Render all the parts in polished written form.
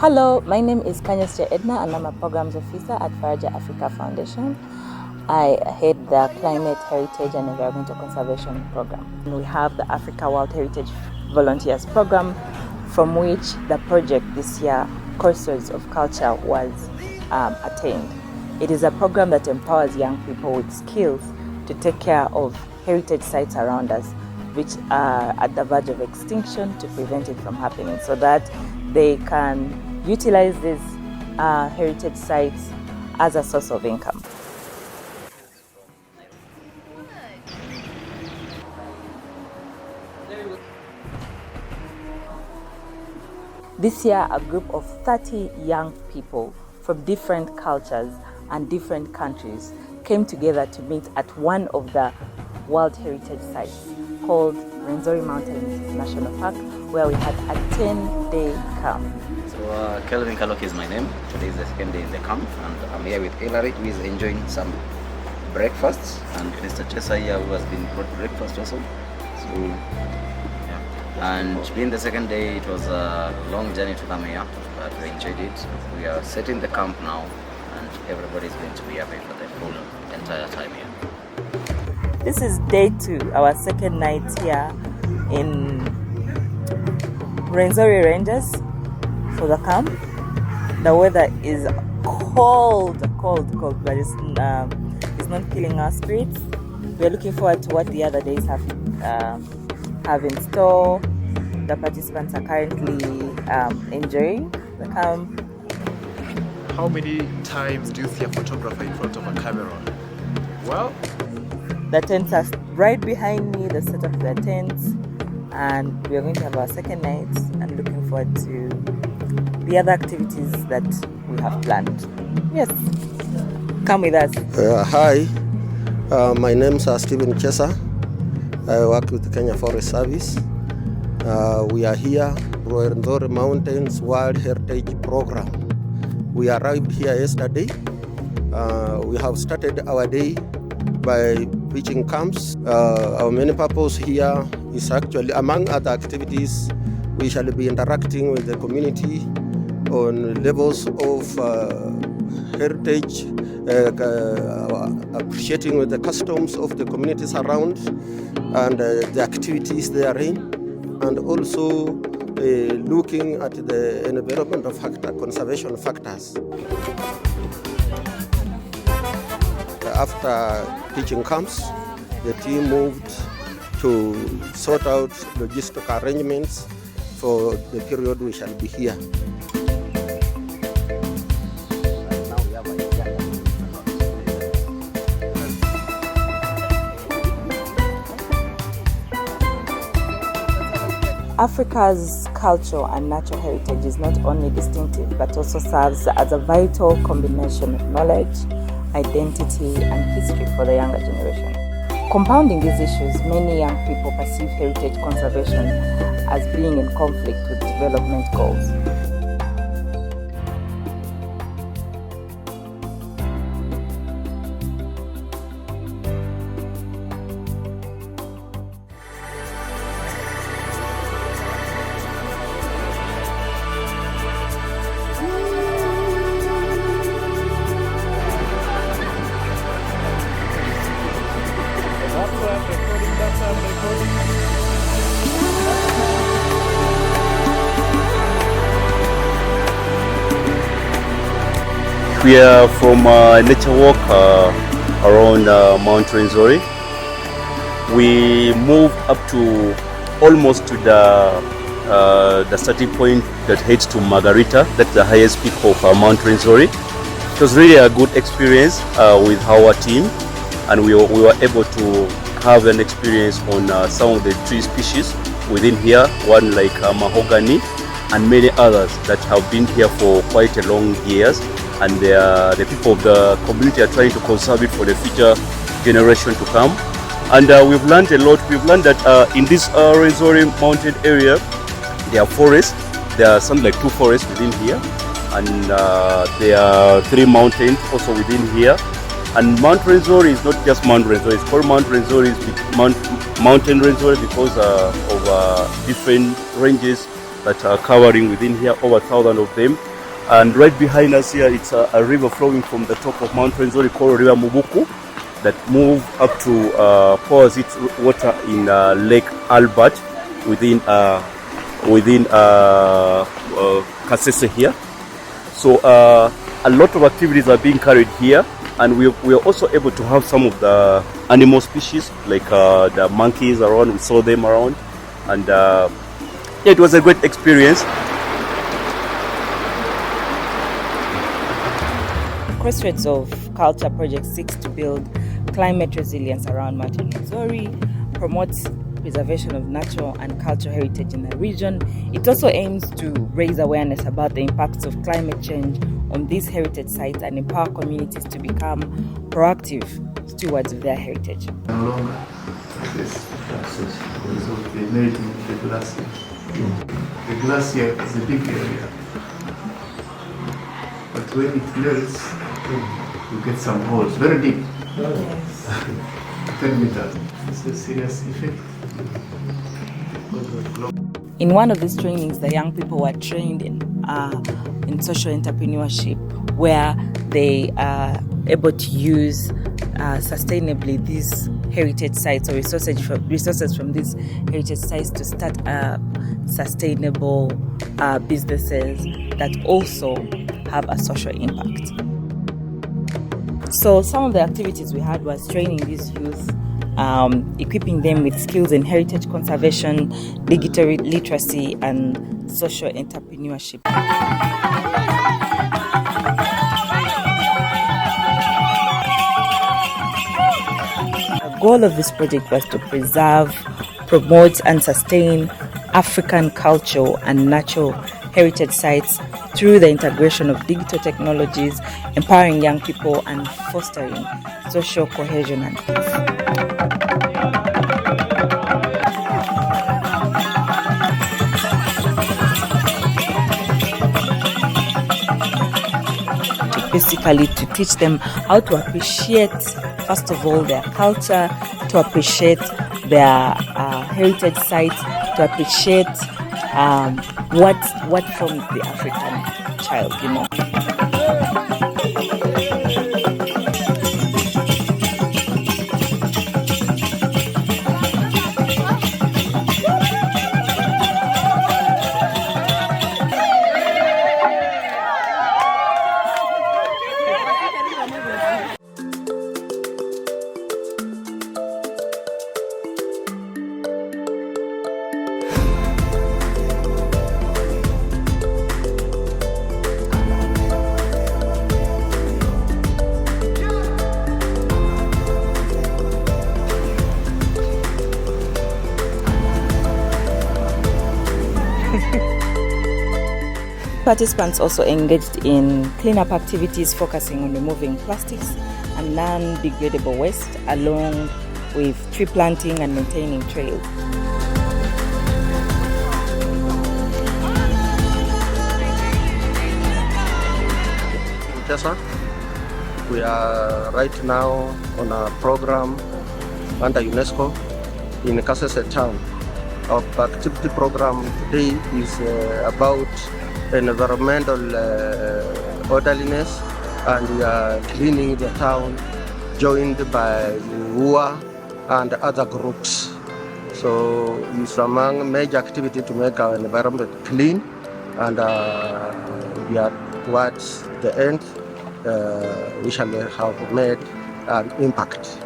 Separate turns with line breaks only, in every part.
Hello, my name is Kanyesche Edna and I'm a Programs Officer at Faraja Africa Foundation. I head the Climate, Heritage and Environmental Conservation Program. We have the Africa World Heritage Volunteers Program, from which the project this year, Crossroads of Culture, was attained. It is a program that empowers young people with skills to take care of heritage sites around us, which are at the verge of extinction, to prevent it from happening, so that they can utilize these heritage sites as a source of income. This year, a group of 30 young people from different cultures and different countries came together to meet at one of the World Heritage Sites called Rwenzori Mountains National Park, where we had a 10-day camp.
So Kelvin Kalok is my name. Today is the second day in the camp, and I'm here with Hilary, who is enjoying some breakfasts, and Mr. Chesa here, who has been brought breakfast also. So, yeah. And being the second day, it was a long journey to come here, but we enjoyed it. We are setting the camp now, and everybody is going to be happy for the full entire time here.
This is day 2, our second night here in Rwenzori Ranges for the camp. The weather is cold, but it's not killing our spirits. We're looking forward to what the other days have in store. The participants are currently enjoying the camp.
How many times do you see a photographer in front of a camera? Well,
the tents are right behind me, the setup of the tents, and we are going to have our second night and looking forward to the other activities that we have planned. Yes, come with us.
Hi, my name is Stephen Chesa. I work with the Kenya Forest Service. We are here, Rwenzori Mountains World Heritage Program. We arrived here yesterday. We have started our day by pitching camps. Our main purpose here is actually, among other activities, we shall be interacting with the community on levels of heritage, appreciating with the customs of the communities around and the activities they are in, and also looking at the environmental conservation factors. After teaching camps, the team moved to sort out logistical arrangements for the period we shall be here.
Africa's culture and natural heritage is not only distinctive, but also serves as a vital combination of knowledge, identity, and history for the younger generation. Compounding these issues, many young people perceive heritage conservation as being in conflict with development goals.
We are from a nature walk around Mount Rwenzori. We moved up to almost to the starting point that heads to Margherita. That's the highest peak of Mount Rwenzori. It was really a good experience with our team, and we were able to have an experience on some of the tree species within here, one like mahogany and many others that have been here for quite a long years. And the people of the community are trying to conserve it for the future generation to come. And we've learned a lot. We've learned that in this Rwenzori mountain area, there are forests. There are some like 2 forests within here, and there are 3 mountains also within here. And Mount Rwenzori is not just Mount Rwenzori. It's called Mount Rwenzori, Mountain Rwenzori, because of different ranges that are covering within here, over 1,000 of them. And right behind us here, it's a river flowing from the top of Mount Rwenzori called River Mubuku that move up to pours its water in Lake Albert within Kasese here. So a lot of activities are being carried here, and we are also able to have some of the animal species like the monkeys around. We saw them around, and yeah, it was a great experience.
Crossroads of Culture project seeks to build climate resilience around Mount Rwenzori, promotes preservation of natural and cultural heritage in the region. It also aims to raise awareness about the impacts of climate change on these heritage sites and empower communities to become proactive stewards of their heritage.
No longer access because of the melting of the glacier. The glacier is a big area, but when it melts, you get some holes, very deep. Yes. 10 meters. It's a serious effect.
In one of these trainings, the young people were trained in social entrepreneurship, where they are able to use sustainably these heritage sites or resources from these heritage sites to start sustainable businesses that also have a social impact. So some of the activities we had was training these youth, equipping them with skills in heritage conservation, digital literacy, and social entrepreneurship. The goal of this project was to preserve, promote, and sustain African culture and natural heritage sites through the integration of digital technologies, empowering young people and fostering social cohesion and peace. Basically to teach them how to appreciate, first of all, their culture, to appreciate their heritage sites, to appreciate what forms the African child, you know. Participants also engaged in cleanup activities focusing on removing plastics and non-degradable waste, along with tree planting and maintaining trails.
We are right now on a program under UNESCO in Kasese town. Our activity program today is about environmental orderliness, and we are cleaning the town, joined by WUA and other groups. So it's among major activity to make our environment clean, and we are towards the end. We shall have made an impact.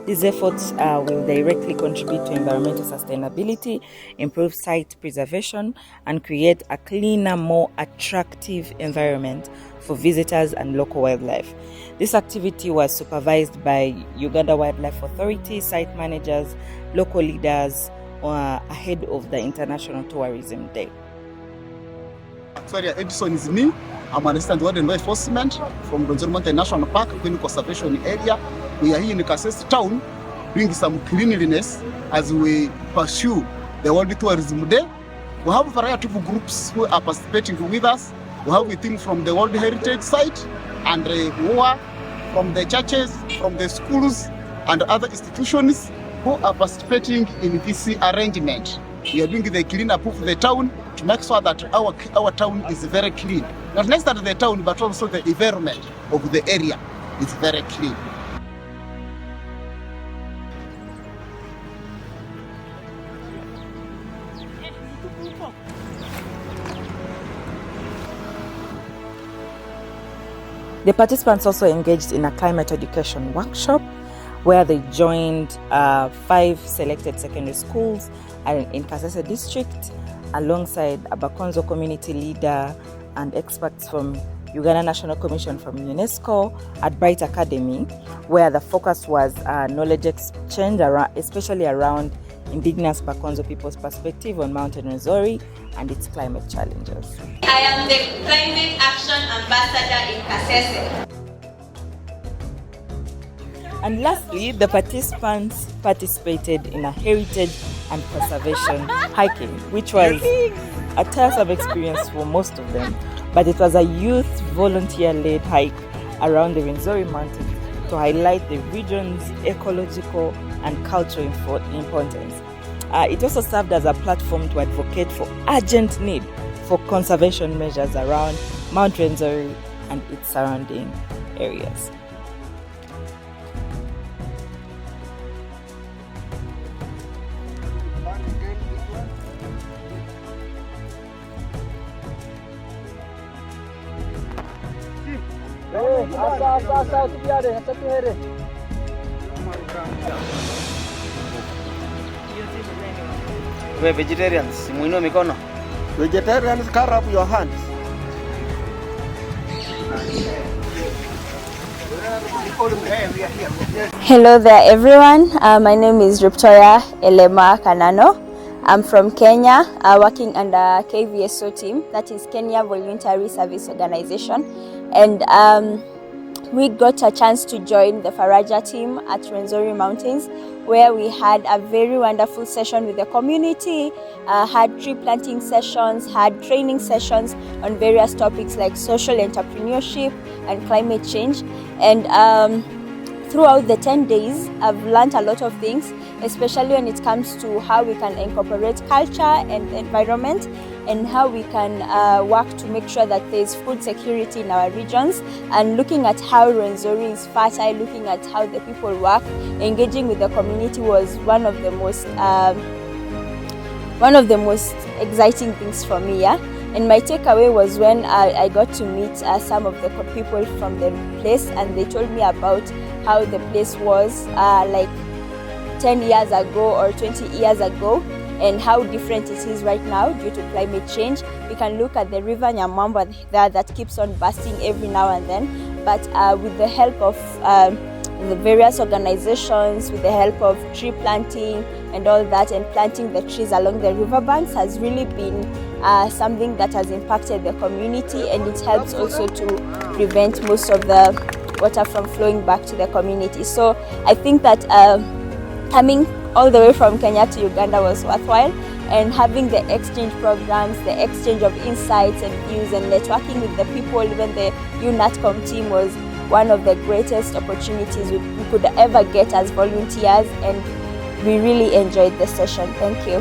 These efforts will directly contribute to environmental sustainability, improve site preservation, and create a cleaner, more attractive environment for visitors and local wildlife. This activity was supervised by Uganda Wildlife Authority, site managers, local leaders ahead of the International Tourism Day.
Faraja Edison is me. I'm an assistant wildlife enforcement from Rwenzori Mountains National Park, Queen Conservation Area. We are here in Kasese town doing some cleanliness as we pursue the World Tourism Day. We have a variety of groups who are participating with us. We have a team from the World Heritage Site and WUA, from the churches, from the schools and other institutions who are participating in this arrangement. We are doing the cleanup of the town to make sure that our town is very clean. Not next to the town, but also the environment of the area is very clean.
The participants also engaged in a climate education workshop where they joined 5 selected secondary schools in Kasese district alongside a Bakonzo community leader and experts from Uganda National Commission from UNESCO at Bright Academy, where the focus was knowledge exchange, especially around indigenous Bakonzo people's perspective on Mount Rwenzori and its climate challenges.
I am the Climate Action Ambassador in Kasese.
And lastly, the participants participated in a heritage and conservation hiking, which was a tiresome experience for most of them, but it was a youth volunteer-led hike around the Rwenzori Mountains to highlight the region's ecological and cultural importance. It also served as a platform to advocate for urgent need for conservation measures around Mount Rwenzori and its surrounding areas.
We're vegetarians, muinue mikono.
Vegetarians, carry up your hands.
Hello there everyone, my name is Victoria Elema Kanano. I'm from Kenya, working under KVSO team, that is Kenya Voluntary Service Organization, and we got a chance to join the Faraja team at Rwenzori Mountains, where we had a very wonderful session with the community, had tree planting sessions, had training sessions on various topics like social entrepreneurship and climate change. And throughout the 10 days, I've learned a lot of things, especially when it comes to how we can incorporate culture and the environment, and how we can work to make sure that there's food security in our regions, and looking at how Rwenzori is fertile, looking at how the people work, engaging with the community was one of the most exciting things for me. Yeah? And my takeaway was when I got to meet some of the people from the place, and they told me about how the place was like 10 years ago or 20 years ago, and how different it is right now due to climate change. We can look at the river Nyamwamba there that keeps on bursting every now and then, but with the help of the various organizations, with the help of tree planting and all that, and planting the trees along the riverbanks has really been something that has impacted the community, and it helps also to prevent most of the water from flowing back to the community. So I think that coming all the way from Kenya to Uganda was worthwhile, and having the exchange programs, the exchange of insights and views, and networking with the people, even the UNATCOM team, was one of the greatest opportunities we could ever get as volunteers, and we really enjoyed the session. Thank you.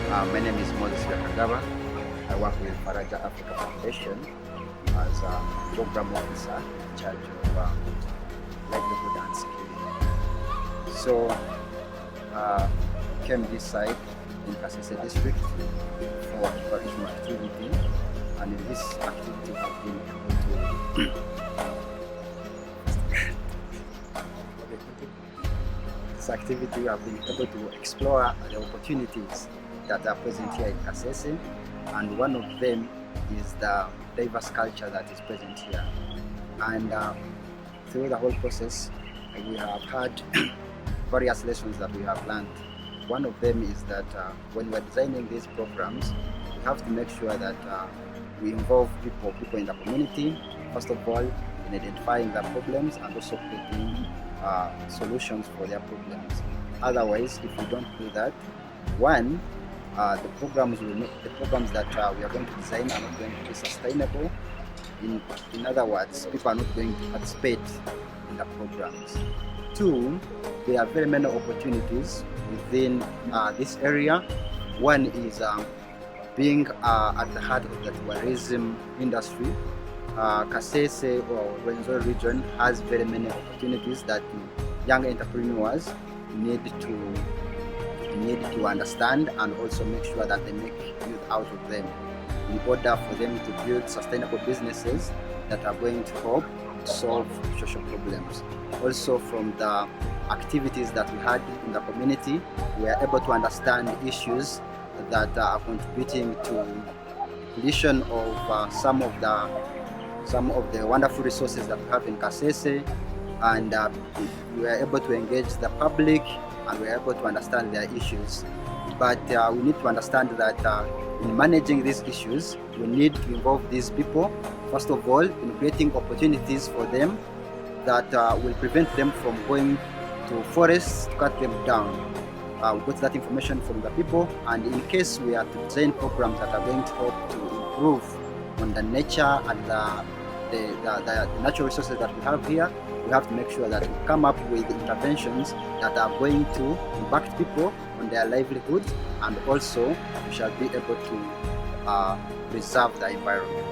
My name is Moses Yakagaba. I work with Faraja Africa Fdn as a program officer in charge of livelihood and security. So came this side in Kasese district for traditional activity, and in this activity have been able to this activity we have been able to explore the opportunities that are present here in Kasese, and one of them is the diverse culture that is present here. And through the whole process, we have had various lessons that we have learned. One of them is that when we are designing these programs, we have to make sure that we involve people in the community, first of all, in identifying the problems and also creating solutions for their problems. Otherwise, if we don't do that, one, the programs that we are going to design are not going to be sustainable. In other words, people are not going to participate in the programs. Two, there are very many opportunities within this area. One is
being at the heart of the tourism industry, Kasese or Rwenzori region has very many opportunities that young entrepreneurs need to understand and also make sure that they make use out of them in order for them to build sustainable businesses that are going to help solve social problems. Also, from the activities that we had in the community, we are able to understand issues that are contributing to depletion of some of the wonderful resources that we have in Kasese, and we are able to engage the public and we are able to understand their issues. But we need to understand that in managing these issues, we need to involve these people, first of all, in creating opportunities for them that will prevent them from going to forests to cut them down. We got that information from the people, and in case we are to design programs that are going to help to improve on the nature and the natural resources that we have here, we have to make sure that we come up with interventions that are going to impact people on their livelihoods, and also we shall be able to preserve the environment.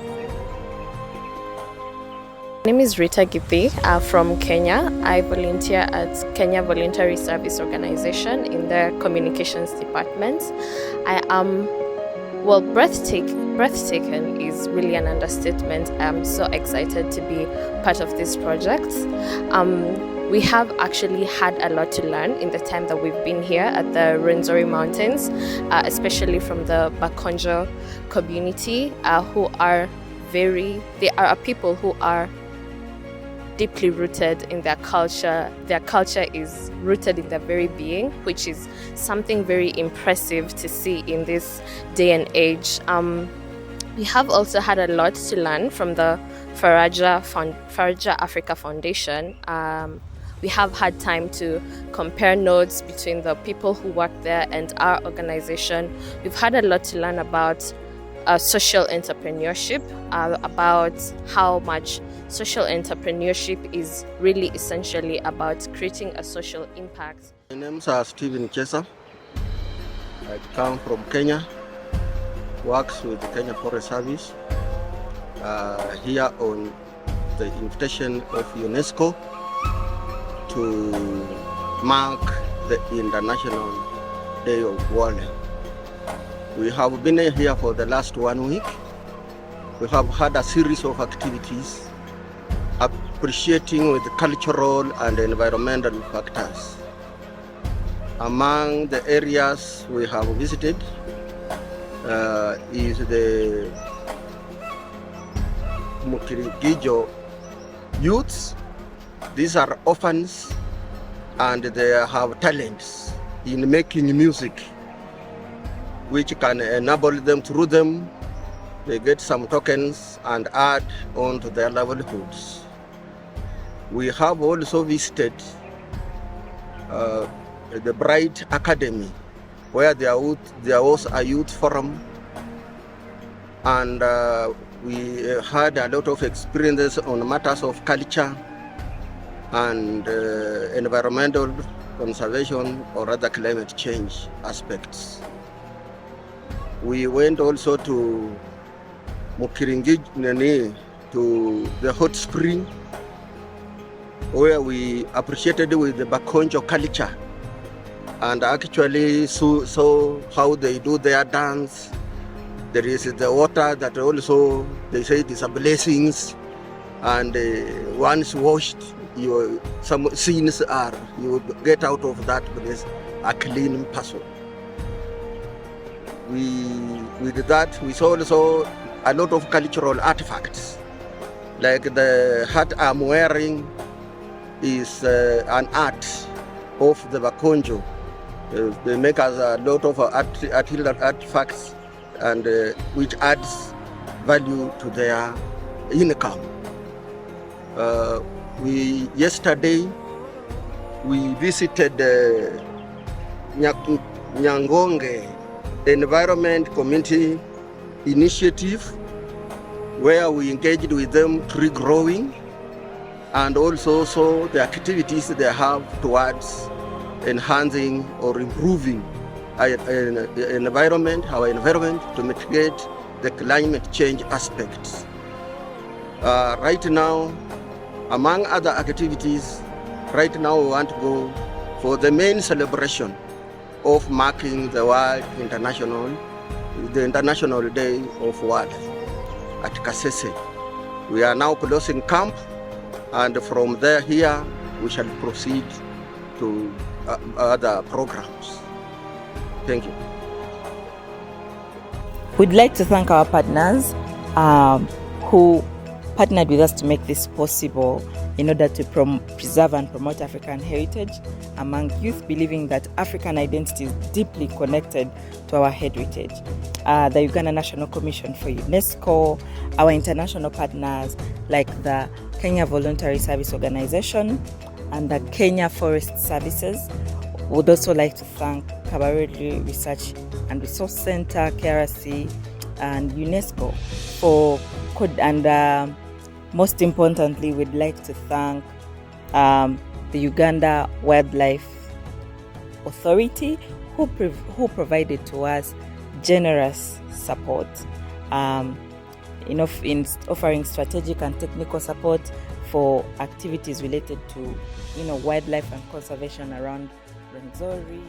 My name is Rita Githi from Kenya. I volunteer at Kenya Voluntary Service Organization in the Communications Department. I am, well, breathtaking is really an understatement. I'm so excited to be part of this project. We have actually had a lot to learn in the time that we've been here at the Rwenzori Mountains, especially from the Bakonjo community, who are they are a people who are deeply rooted in their culture. Their culture is rooted in their very being, which is something very impressive to see in this day and age. We have also had a lot to learn from the Faraja Africa Foundation. We have had time to compare notes between the people who work there and our organization. We've had a lot to learn about social entrepreneurship, about how much social entrepreneurship is really essentially about creating a social impact.
My name is Stephen Chesa. I come from Kenya, works with the Kenya Forest Service, here on the invitation of UNESCO to mark the International Day of Water. We have been here for the last 1 week. We have had a series of activities appreciating with cultural and environmental factors. Among the areas we have visited is the Mukirigijo youths. These are orphans and they have talents in making music, which can enable them through them. They get some tokens and add on to their livelihoods. We have also visited the Bright Academy, where there was a youth forum, and we had a lot of experiences on matters of culture and environmental conservation or other climate change aspects. We went also to Mukiringiji, to the hot spring, where we appreciated with the Bakonjo culture and actually saw how they do their dance. There is the water that also, they say, it is a blessing, and once washed, some sins are, you get out of that place a clean person. With that, we saw also a lot of cultural artifacts, like the hat I'm wearing is an art of the Bakonjo. They make us a lot of artifacts, and which adds value to their income. Yesterday we visited Nyangonge Environment Community Initiative, where we engaged with them tree growing and also saw the activities they have towards enhancing or improving our environment to mitigate the climate change aspects. Right now, among other activities, right now we want to go for the main celebration of marking the International Day of Water at Kasese. We are now closing camp, and from there here we shall proceed to other programs. Thank you.
We'd like to thank our partners who partnered with us to make this possible in order to preserve and promote African heritage among youth, believing that African identity is deeply connected to our heritage. The Uganda National Commission for UNESCO, our international partners like the Kenya Voluntary Service Organization and the Kenya Forest Services. Would also like to thank Kabarole Research and Resource Center, KRC, and UNESCO and most importantly, we'd like to thank the Uganda Wildlife Authority who provided to us generous support in offering strategic and technical support for activities related to wildlife and conservation around Rwenzori,